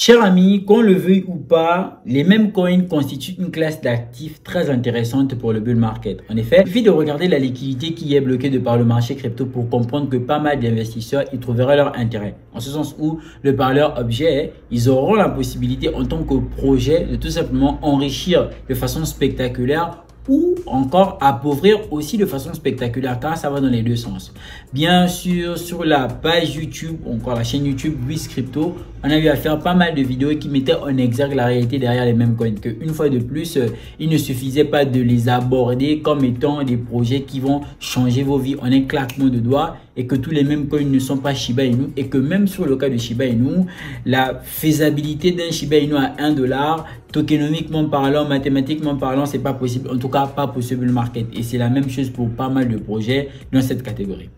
Chers amis, qu'on le veuille ou pas, les mêmes coins constituent une classe d'actifs très intéressante pour le bull market. En effet, il suffit de regarder la liquidité qui est bloquée de par le marché crypto pour comprendre que pas mal d'investisseurs y trouveraient leur intérêt. En ce sens où, de par leur objet, ils auront la possibilité en tant que projet de tout simplement enrichir de façon spectaculaire ou encore appauvrir aussi de façon spectaculaire, car ça va dans les deux sens. Bien sûr, sur la page YouTube, encore la chaîne YouTube WizCrypto, on a eu à faire pas mal de vidéos qui mettaient en exergue la réalité derrière les mêmes coins. Que une fois de plus, il ne suffisait pas de les aborder comme étant des projets qui vont changer vos vies en un claquement de doigts, et que tous les mêmes coins ne sont pas Shiba Inu, et que même sur le cas de Shiba Inu, la faisabilité d'un Shiba Inu à 1 $, tokenomiquement parlant, mathématiquement parlant, c'est pas possible. En tout cas, pas pour ce bull market. Et c'est la même chose pour pas mal de projets dans cette catégorie.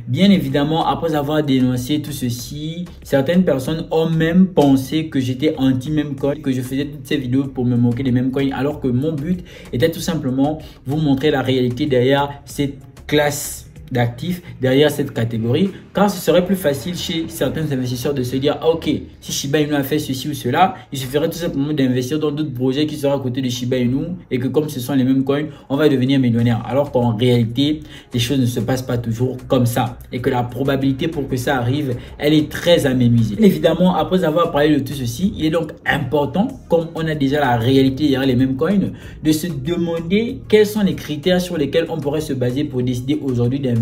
Bien évidemment, après avoir dénoncé tout ceci, certaines personnes ont même pensé que j'étais anti-meme coin, que je faisais toutes ces vidéos pour me moquer des mêmes coins, alors que mon but était tout simplement vous montrer la réalité derrière cette classe d'actifs, derrière cette catégorie, car ce serait plus facile chez certains investisseurs de se dire ah, ok, si Shiba Inu a fait ceci ou cela, il suffirait tout simplement d'investir dans d'autres projets qui seront à côté de Shiba Inu, et que comme ce sont les mêmes coins, on va devenir millionnaire, alors qu'en réalité les choses ne se passent pas toujours comme ça, et que la probabilité pour que ça arrive, elle est très aménuisée. Évidemment, après avoir parlé de tout ceci, il est donc important, comme on a déjà la réalité derrière les mêmes coins, de se demander quels sont les critères sur lesquels on pourrait se baser pour décider aujourd'hui d'investir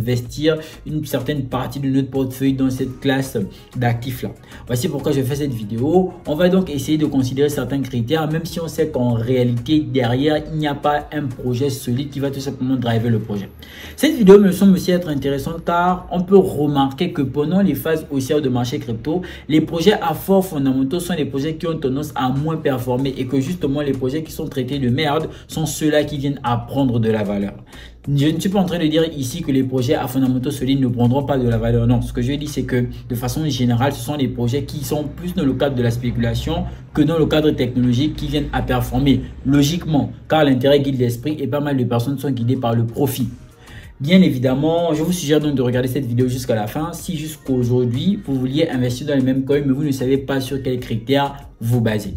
une certaine partie de notre portefeuille dans cette classe d'actifs là. Voici pourquoi je fais cette vidéo. On va donc essayer de considérer certains critères, même si on sait qu'en réalité derrière il n'y a pas un projet solide qui va tout simplement driver le projet. Cette vidéo me semble aussi être intéressante car on peut remarquer que pendant les phases haussières de marché crypto, les projets à forts fondamentaux sont les projets qui ont tendance à moins performer, et que justement les projets qui sont traités de merde sont ceux-là qui viennent à prendre de la valeur. Je ne suis pas en train de dire ici que les projets à fondamentaux solides ne prendront pas de la valeur. Non, ce que je dis, c'est que de façon générale, ce sont des projets qui sont plus dans le cadre de la spéculation que dans le cadre technologique qui viennent à performer logiquement, car l'intérêt guide l'esprit et pas mal de personnes sont guidées par le profit. Bien évidemment, je vous suggère donc de regarder cette vidéo jusqu'à la fin si jusqu'aujourd'hui vous vouliez investir dans les mêmes coins mais vous ne savez pas sur quels critères vous baser.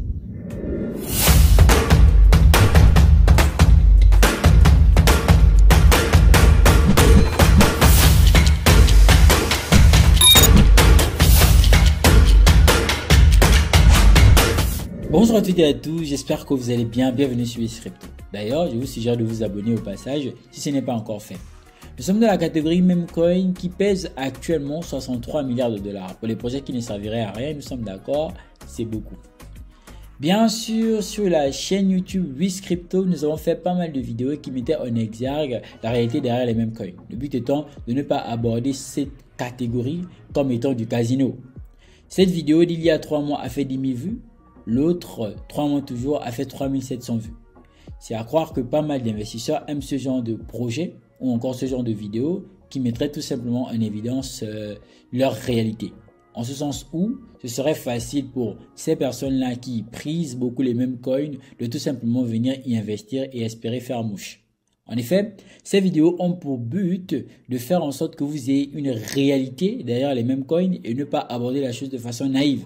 Bonjour à toutes et à tous, j'espère que vous allez bien, bienvenue sur WizCrypto. D'ailleurs, je vous suggère de vous abonner au passage si ce n'est pas encore fait. Nous sommes dans la catégorie meme coin qui pèse actuellement 63 milliards de dollars. Pour les projets qui ne serviraient à rien, nous sommes d'accord, c'est beaucoup. Bien sûr, sur la chaîne YouTube WizCrypto, nous avons fait pas mal de vidéos qui mettaient en exergue la réalité derrière les meme coins. Le but étant de ne pas aborder cette catégorie comme étant du casino. Cette vidéo d'il y a 3 mois a fait 10 000 vues. L'autre, 3 mois toujours, a fait 3700 vues. C'est à croire que pas mal d'investisseurs aiment ce genre de projet ou encore ce genre de vidéos qui mettraient tout simplement en évidence leur réalité. En ce sens où ce serait facile pour ces personnes-là qui prisent beaucoup les mêmes coins de tout simplement venir y investir et espérer faire mouche. En effet, ces vidéos ont pour but de faire en sorte que vous ayez une réalité derrière les mêmes coins et ne pas aborder la chose de façon naïve.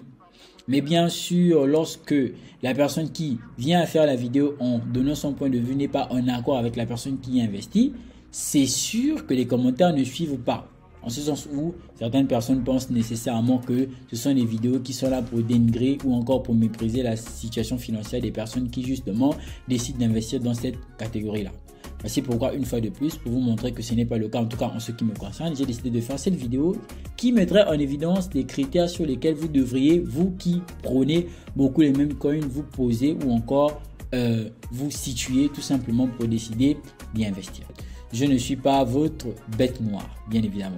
Mais bien sûr, lorsque la personne qui vient à faire la vidéo en donnant son point de vue n'est pas en accord avec la personne qui y investit, c'est sûr que les commentaires ne suivent pas. En ce sens où certaines personnes pensent nécessairement que ce sont des vidéos qui sont là pour dénigrer ou encore pour mépriser la situation financière des personnes qui justement décident d'investir dans cette catégorie-là. Voici pourquoi, une fois de plus, pour vous montrer que ce n'est pas le cas, en tout cas en ce qui me concerne, j'ai décidé de faire cette vidéo qui mettrait en évidence des critères sur lesquels vous devriez, vous qui prônez beaucoup les mêmes coins, vous poser ou encore vous situer tout simplement pour décider d'y investir. Je ne suis pas votre bête noire, bien évidemment.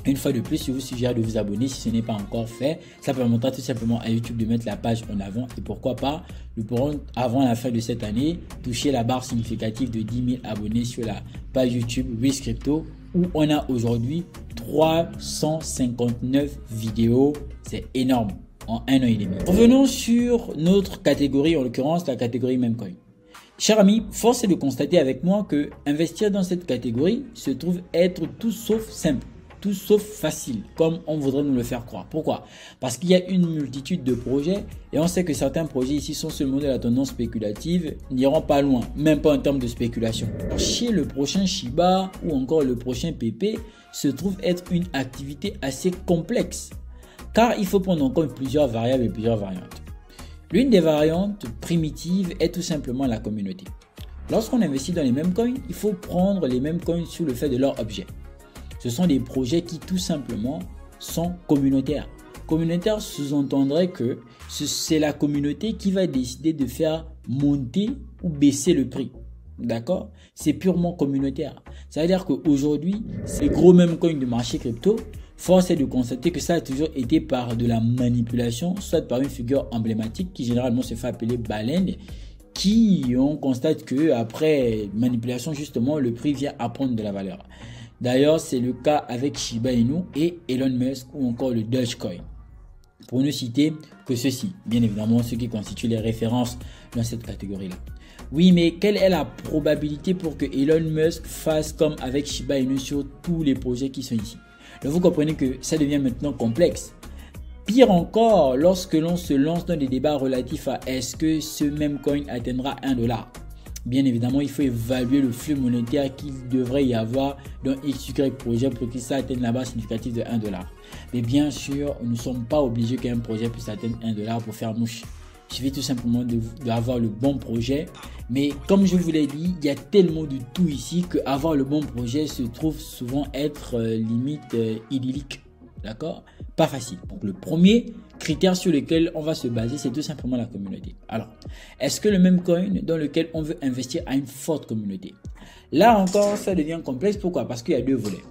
Une fois de plus, je vous suggère de vous abonner si ce n'est pas encore fait. Ça permettra tout simplement à YouTube de mettre la page en avant. Et pourquoi pas, nous pourrons, avant la fin de cette année, toucher la barre significative de 10 000 abonnés sur la page YouTube WizCrypto, où on a aujourd'hui 359 vidéos. C'est énorme en 1 an et demi. Revenons sur notre catégorie, en l'occurrence la catégorie meme coin. Chers amis, force est de constater avec moi que investir dans cette catégorie se trouve être tout sauf simple. tout sauf facile, comme on voudrait nous le faire croire. Pourquoi? Parce qu'il y a une multitude de projets et on sait que certains projets ici sont seulement de la tendance spéculative, n'iront pas loin, même pas en termes de spéculation. Chez le prochain Shiba ou encore le prochain PP se trouve être une activité assez complexe, car il faut prendre en compte plusieurs variables et plusieurs variantes. L'une des variantes primitives est tout simplement la communauté. Lorsqu'on investit dans les mêmes coins, il faut prendre les mêmes coins sous le fait de leur objet. Ce sont des projets qui tout simplement sont communautaires. Communautaire sous-entendrait que c'est la communauté qui va décider de faire monter ou baisser le prix. D'accord? C'est purement communautaire. Ça veut dire qu'aujourd'hui, ces gros mêmes coins du marché crypto, force est de constater que ça a toujours été par de la manipulation, soit par une figure emblématique qui généralement se fait appeler baleine, qui on constate que après manipulation justement le prix vient à prendre de la valeur. D'ailleurs c'est le cas avec Shiba Inu et Elon Musk ou encore le Dogecoin. Pour ne citer que ceci, bien évidemment ceux qui constituent les références dans cette catégorie là. Oui, mais quelle est la probabilité pour que Elon Musk fasse comme avec Shiba Inu sur tous les projets qui sont ici? Donc vous comprenez que ça devient maintenant complexe. Pire encore, lorsque l'on se lance dans des débats relatifs à est-ce que ce même coin atteindra 1 $. Bien évidemment, il faut évaluer le flux monétaire qu'il devrait y avoir dans XY projet pour que ça atteigne la base significative de 1 $. Mais bien sûr, nous ne sommes pas obligés qu'un projet puisse atteindre 1 $ pour faire mouche. Il suffit tout simplement d'avoir le bon projet. Mais comme je vous l'ai dit, il y a tellement de tout ici qu'avoir le bon projet se trouve souvent être limite idyllique. D'accord? Pas facile. Donc le premier critère sur lequel on va se baser, c'est tout simplement la communauté. Alors, est-ce que le même coin dans lequel on veut investir a une forte communauté? Là encore, ça devient complexe. Pourquoi? Parce qu'il y a deux volets.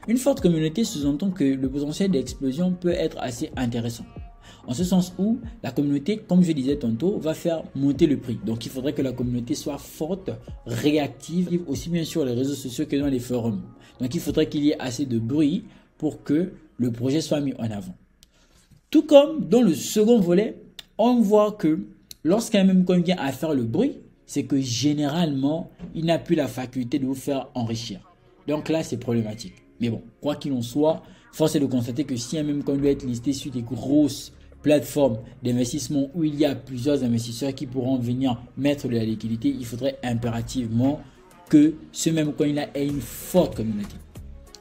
Une forte communauté sous-entend que le potentiel d'explosion peut être assez intéressant. En ce sens où la communauté, comme je disais tantôt, va faire monter le prix. Donc il faudrait que la communauté soit forte, réactive, aussi bien sur les réseaux sociaux que dans les forums. Donc il faudrait qu'il y ait assez de bruit pour que le projet soit mis en avant. Tout comme dans le second volet, on voit que lorsqu'un même coin vient à faire le bruit, c'est que généralement, il n'a plus la faculté de vous faire enrichir. Donc là, c'est problématique. Mais bon, quoi qu'il en soit, force est de constater que si un même coin doit être listé sur des grosses plateformes d'investissement où il y a plusieurs investisseurs qui pourront venir mettre de la liquidité, il faudrait impérativement que ce même coin-là ait une forte communauté.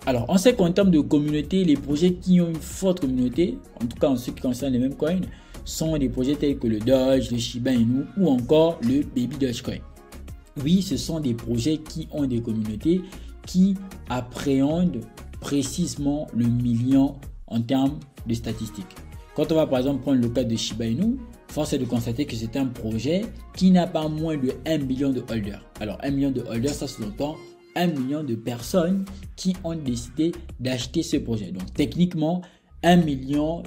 Alors, on sait qu'en termes de communauté, les projets qui ont une forte communauté, en tout cas en ce qui concerne les mêmes coins, sont des projets tels que le Doge, le Shiba Inu ou encore le Baby Dogecoin. Oui, ce sont des projets qui ont des communautés qui appréhendent précisément le million en termes de statistiques. Quand on va par exemple prendre le cas de Shiba Inu, force est de constater que c'est un projet qui n'a pas moins de 1 million de holders. Alors 1 million de holders, ça sous-entend 1 million de personnes qui ont décidé d'acheter ce projet. Donc techniquement, 1 million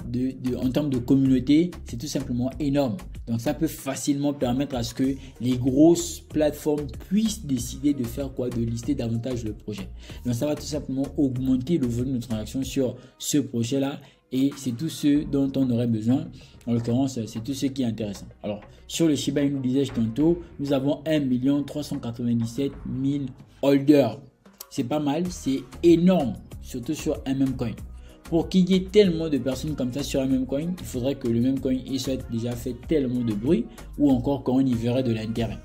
en termes de communauté, c'est tout simplement énorme. Donc ça peut facilement permettre à ce que les grosses plateformes puissent décider de faire quoi? De lister davantage le projet. Donc ça va tout simplement augmenter le volume de transactions sur ce projet-là. Et c'est tout ce dont on aurait besoin. En l'occurrence, c'est tout ce qui est intéressant. Alors, sur le Shiba Inu, disais-je tantôt, nous avons 1 397 000 holders. C'est pas mal, c'est énorme, surtout sur un même coin. Pour qu'il y ait tellement de personnes comme ça sur un même coin, il faudrait que le même coin il soit déjà fait tellement de bruit ou encore qu'on y verrait de l'intérêt.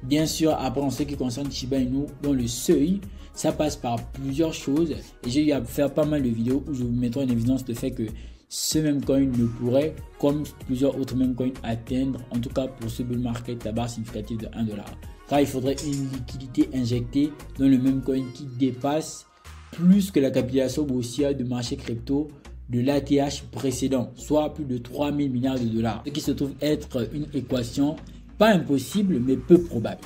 Bien sûr, après en ce qui concerne Shiba Inu, dans le seuil, ça passe par plusieurs choses et j'ai eu à faire pas mal de vidéos où je vous mettrai en évidence le fait que ce même coin ne pourrait, comme plusieurs autres mêmes coins, atteindre, en tout cas pour ce bull market, la barre significative de 1 $. Car il faudrait une liquidité injectée dans le même coin qui dépasse plus que la capitalisation boursière de marché crypto de l'ATH précédent, soit plus de 3 000 milliards de dollars. Ce qui se trouve être une équation pas impossible mais peu probable.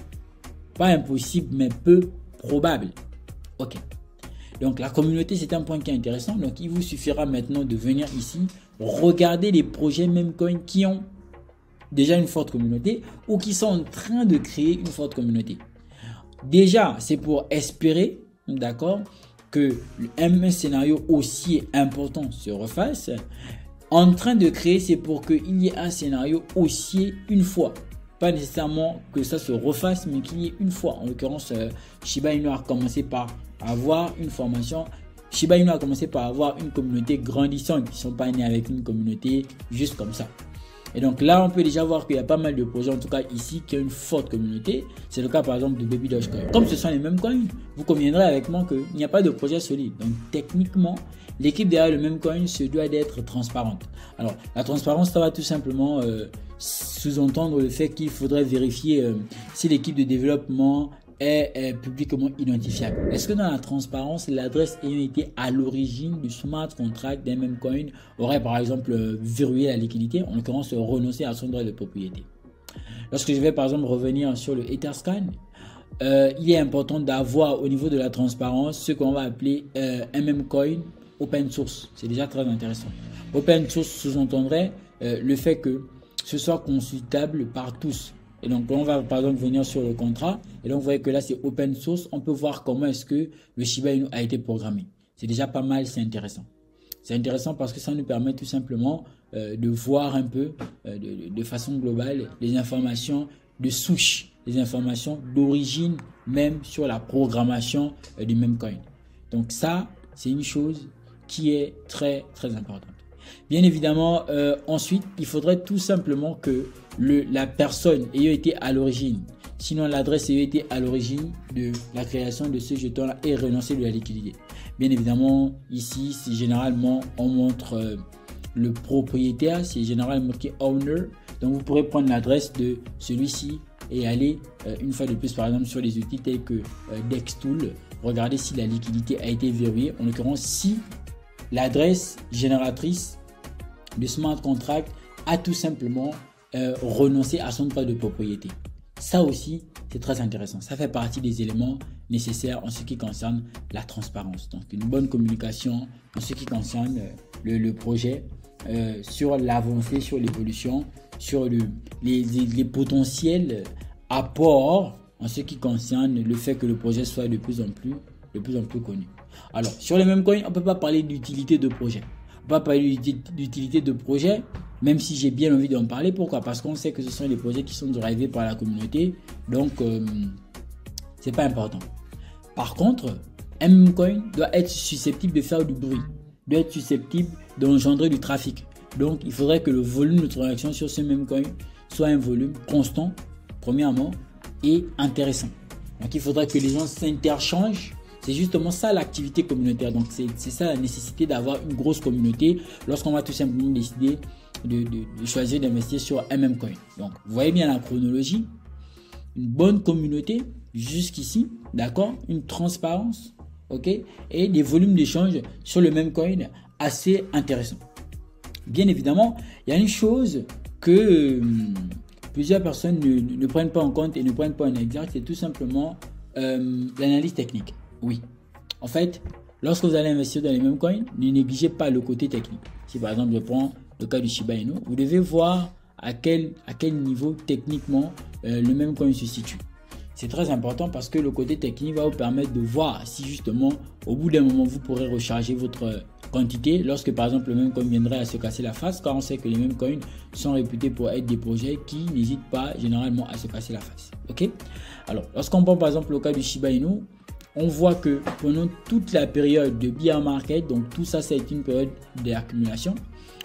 Pas impossible mais peu probable. Ok. Donc la communauté, c'est un point qui est intéressant. Donc il vous suffira maintenant de venir ici, regarder les projets Memecoin qui ont déjà une forte communauté ou qui sont en train de créer une forte communauté. Déjà, c'est pour espérer, d'accord, que un scénario aussi important se refasse. En train de créer, c'est pour qu'il y ait un scénario haussier une fois. Pas nécessairement que ça se refasse, mais qu'il y ait une fois. En l'occurrence, Shiba Inu a commencé par avoir une formation Shiba Inu a commencé par avoir une communauté grandissante. Ils ne sont pas nés avec une communauté juste comme ça. Et donc là, on peut déjà voir qu'il y a pas mal de projets, en tout cas ici, qui ont une forte communauté. C'est le cas par exemple de Baby Dogecoin. Comme ce sont les mêmes coins, vous conviendrez avec moi qu'il n'y a pas de projet solide. Donc techniquement, l'équipe derrière le même coin se doit d'être transparente. Alors la transparence, ça va tout simplement sous-entendre le fait qu'il faudrait vérifier si l'équipe de développement est publiquement identifiable. Est-ce que dans la transparence, l'adresse ayant été à l'origine du smart contract d'un même coin aurait par exemple verrouillé la liquidité, en l'occurrence renoncer à son droit de propriété? Lorsque je vais par exemple revenir sur le Etherscan, il est important d'avoir au niveau de la transparence ce qu'on va appeler un même coin open source. C'est déjà très intéressant. Open source sous-entendrait le fait que ce soit consultable par tous. Et donc, on va par exemple venir sur le contrat. Et donc, vous voyez que là, c'est open source. On peut voir comment est-ce que le Shiba Inu a été programmé. C'est déjà pas mal, c'est intéressant. C'est intéressant parce que ça nous permet tout simplement de voir un peu de façon globale les informations de souche, les informations d'origine même sur la programmation du même coin. Donc ça, c'est une chose qui est très, très importante. Bien évidemment, ensuite, il faudrait tout simplement que la personne ayant été à l'origine, sinon l'adresse ayant été à l'origine de la création de ce jeton-là ait renoncé de la liquidité. Bien évidemment, ici, c'est généralement, on montre le propriétaire, c'est généralement marqué owner. Donc, vous pourrez prendre l'adresse de celui-ci et aller une fois de plus, par exemple, sur les outils tels que Dextool, regarder si la liquidité a été verrouillée. En l'occurrence, si l'adresse génératrice de smart contract a tout simplement renoncé à son droit de propriété. Ça aussi, c'est très intéressant. Ça fait partie des éléments nécessaires en ce qui concerne la transparence. Donc, une bonne communication en ce qui concerne le projet, sur l'avancée, sur l'évolution, sur les potentiels apports en ce qui concerne le fait que le projet soit de plus en plus connu. Alors, sur les mêmes coins, on ne peut pas parler d'utilité de projet. On ne peut pas parler d'utilité de projet, même si j'ai bien envie d'en parler. Pourquoi? Parce qu'on sait que ce sont des projets qui sont drivés par la communauté. Donc, c'est pas important. Par contre, un même coin doit être susceptible de faire du bruit, doit être susceptible d'engendrer du trafic. Donc, il faudrait que le volume de transactions sur ce même coin soit un volume constant, premièrement, et intéressant. Donc, il faudrait que les gens s'interchangent. C'est justement ça l'activité communautaire. Donc, c'est ça la nécessité d'avoir une grosse communauté lorsqu'on va tout simplement décider de choisir d'investir sur un même coin. Donc, vous voyez bien la chronologie. Une bonne communauté jusqu'ici, d'accord? Une transparence, ok? Et des volumes d'échange sur le même coin assez intéressants. Bien évidemment, il y a une chose que plusieurs personnes ne prennent pas en compte et ne prennent pas en exergue, c'est tout simplement l'analyse technique. Oui, en fait, lorsque vous allez investir dans les mêmes coins, ne négligez pas le côté technique. Si par exemple je prends le cas du Shiba Inu, vous devez voir à quel niveau techniquement le même coin se situe. C'est très important parce que le côté technique va vous permettre de voir si justement au bout d'un moment vous pourrez recharger votre quantité lorsque par exemple le même coin viendrait à se casser la face, car on sait que les mêmes coins sont réputés pour être des projets qui n'hésitent pas généralement à se casser la face. Ok? Alors lorsqu'on prend par exemple le cas du Shiba Inu, on voit que pendant toute la période de bear market, donc tout ça c'est une période d'accumulation.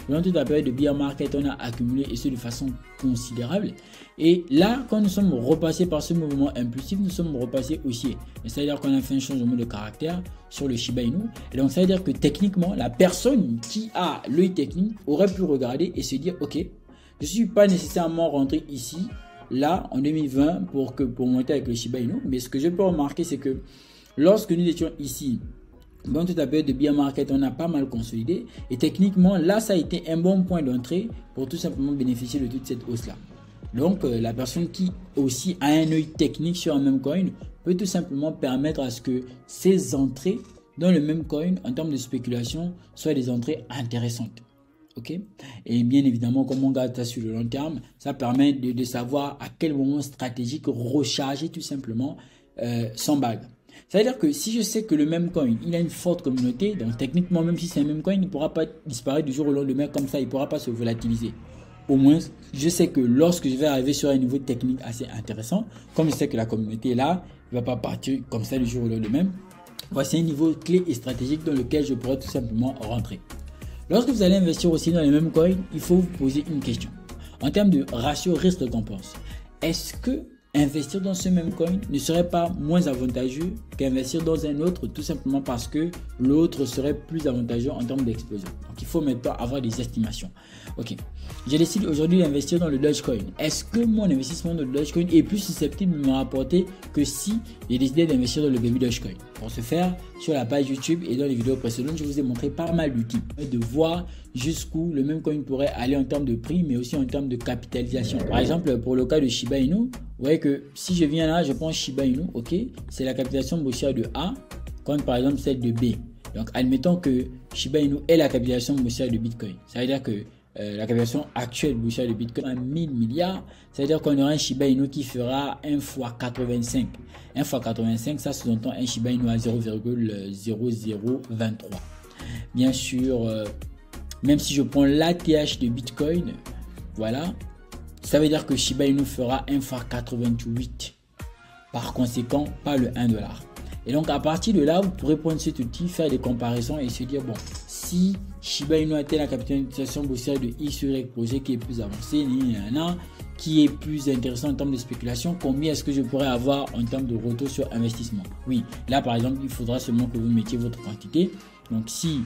Pendant toute la période de bear market, on a accumulé et ce de façon considérable. Et là, quand nous sommes repassés par ce mouvement impulsif, nous sommes repassés haussier. C'est-à-dire qu'on a fait un changement de caractère sur le Shiba Inu. Et donc, ça veut dire que techniquement, la personne qui a l'œil technique aurait pu regarder et se dire, ok, je ne suis pas nécessairement rentré ici, là, en 2020, pour monter avec le Shiba Inu. Mais ce que je peux remarquer, c'est que lorsque nous étions ici, dans toute la période de bear market, on a pas mal consolidé. Et techniquement, là, ça a été un bon point d'entrée pour tout simplement bénéficier de toute cette hausse-là. Donc, la personne qui aussi a un œil technique sur un même coin peut tout simplement permettre à ce que ces entrées dans le même coin, en termes de spéculation, soient des entrées intéressantes. Ok? Et bien évidemment, comme on garde ça sur le long terme, ça permet de savoir à quel moment stratégique recharger tout simplement son bag. C'est-à-dire que si je sais que le même coin, il a une forte communauté, donc techniquement, même si c'est un même coin, il ne pourra pas disparaître du jour au lendemain comme ça, il ne pourra pas se volatiliser. Au moins, je sais que lorsque je vais arriver sur un niveau technique assez intéressant, comme je sais que la communauté est là, il ne va pas partir comme ça du jour au lendemain. Voici un niveau clé et stratégique dans lequel je pourrais tout simplement rentrer. Lorsque vous allez investir aussi dans les mêmes coins, il faut vous poser une question. En termes de ratio risque-récompense, est-ce que investir dans ce même coin ne serait pas moins avantageux qu'investir dans un autre, tout simplement parce que l'autre serait plus avantageux en termes d'explosion. Donc il faut maintenant avoir des estimations. Ok, j'ai décidé aujourd'hui d'investir dans le Dogecoin. Est-ce que mon investissement dans le Dogecoin est plus susceptible de me rapporter que si j'ai décidé d'investir dans le baby Dogecoin? Pour ce faire, sur la page YouTube et dans les vidéos précédentes, je vous ai montré pas mal d'outils de voir jusqu'où le même coin pourrait aller en termes de prix, mais aussi en termes de capitalisation. Par exemple, pour le cas de Shiba Inu, vous voyez que si je viens là, je prends Shiba Inu, ok, c'est la capitalisation boursière de A, contre par exemple celle de B. Donc, admettons que Shiba Inu est la capitalisation boursière de Bitcoin. Ça veut dire que la capitalisation actuelle boursière de Bitcoin est 1000 milliards. Ça veut dire qu'on aura un Shiba Inu qui fera 1 fois 85. 1 fois 85, ça sous-entend un Shiba Inu à 0,0023. Bien sûr, même si je prends l'ATH de Bitcoin, voilà, ça veut dire que Shiba Inu fera 1 fois 88. Par conséquent, pas le 1$. Et donc, à partir de là, vous pourrez prendre cet outil, faire des comparaisons et se dire, bon, si Shiba Inu atteint la capitalisation boursière de XY projet qui est plus avancé, qui est plus intéressant en termes de spéculation, combien est-ce que je pourrais avoir en termes de retour sur investissement? Oui, là, par exemple, il faudra seulement que vous mettiez votre quantité. Donc, si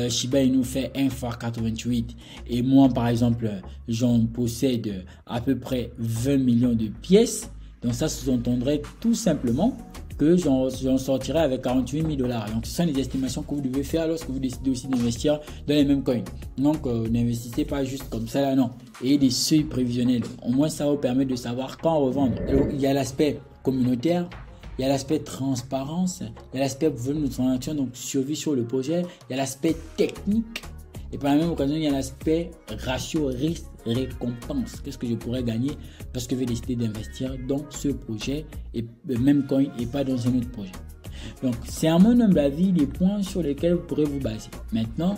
Shiba Inu fait 1 fois 88 et moi, par exemple, j'en possède à peu près 20 millions de pièces, donc ça sous-entendrait tout simplement que j'en sortirai avec 48 000 $. Donc, ce sont les estimations que vous devez faire lorsque vous décidez aussi d'investir dans les mêmes coins. Donc, n'investissez pas juste comme ça là, non. Et des seuils prévisionnels. Au moins, ça vous permet de savoir quand revendre. Alors, il y a l'aspect communautaire, il y a l'aspect transparence, il y a l'aspect volume de transaction, donc survie sur le projet, il y a l'aspect technique. Et par la même occasion, il y a l'aspect ratio risque-récompense. Qu'est-ce que je pourrais gagner parce que je vais décider d'investir dans ce projet et le même coin et pas dans un autre projet. Donc, c'est à mon humble avis des points sur lesquels vous pourrez vous baser. Maintenant,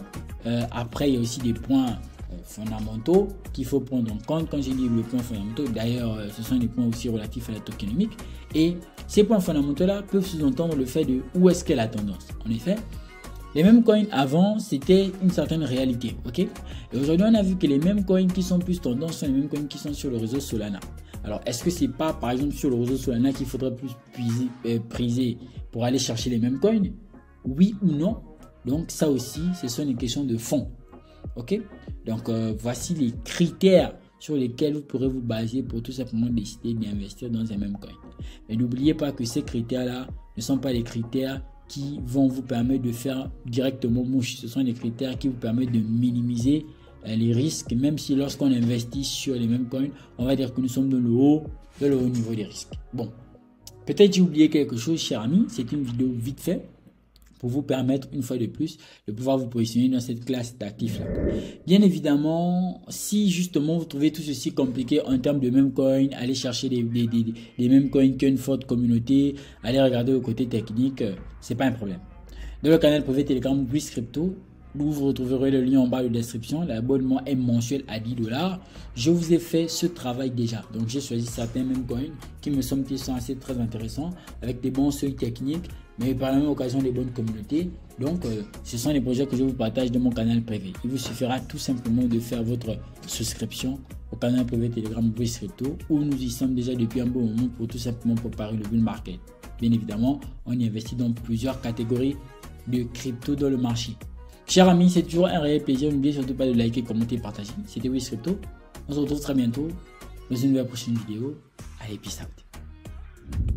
après, il y a aussi des points fondamentaux qu'il faut prendre en compte. Quand j'ai dit les points fondamentaux, d'ailleurs, ce sont des points aussi relatifs à la tokenomique. Et ces points fondamentaux-là peuvent sous-entendre le fait de où est-ce qu'est la tendance. En effet, les mêmes coins avant, c'était une certaine réalité, ok? Et aujourd'hui, on a vu que les mêmes coins qui sont plus tendance sont les mêmes coins qui sont sur le réseau Solana. Alors, est-ce que c'est pas, par exemple, sur le réseau Solana qu'il faudrait plus priser pour aller chercher les mêmes coins? Oui ou non? Donc, ça aussi, ce sont des questions de fond, ok? Donc, voici les critères sur lesquels vous pourrez vous baser pour tout simplement décider d'investir dans un même coin. Mais n'oubliez pas que ces critères-là ne sont pas les critères qui vont vous permettre de faire directement mouche. Ce sont des critères qui vous permettent de minimiser les risques, même si lorsqu'on investit sur les mêmes coins, on va dire que nous sommes dans le haut niveau des risques. Bon, peut-être j'ai oublié quelque chose, cher ami. C'est une vidéo vite fait pour vous permettre une fois de plus de pouvoir vous positionner dans cette classe d'actifs là. Bien évidemment, si justement vous trouvez tout ceci compliqué en termes de même coin, allez chercher les mêmes coins qui ont une forte communauté, allez regarder au côté technique, c'est pas un problème. Dans le canal privé Telegram Brice Crypto, où vous retrouverez le lien en bas de description, l'abonnement est mensuel à 10 $. Je vous ai fait ce travail déjà. Donc j'ai choisi certains mêmes coins qui me semblent qui sont assez très intéressants avec des bons seuils techniques, mais par la même occasion des bonnes communautés. Donc ce sont les projets que je vous partage dans mon canal privé. Il vous suffira tout simplement de faire votre souscription au canal privé Telegram Brice Crypto, où nous y sommes déjà depuis un bon moment pour tout simplement préparer le bull market. Bien évidemment, on y investit dans plusieurs catégories de crypto dans le marché. Chers amis, c'est toujours un réel plaisir. N'oubliez surtout pas de liker, commenter, partager. C'était Brice Crypto. On se retrouve très bientôt dans une nouvelle prochaine vidéo. Allez, peace out.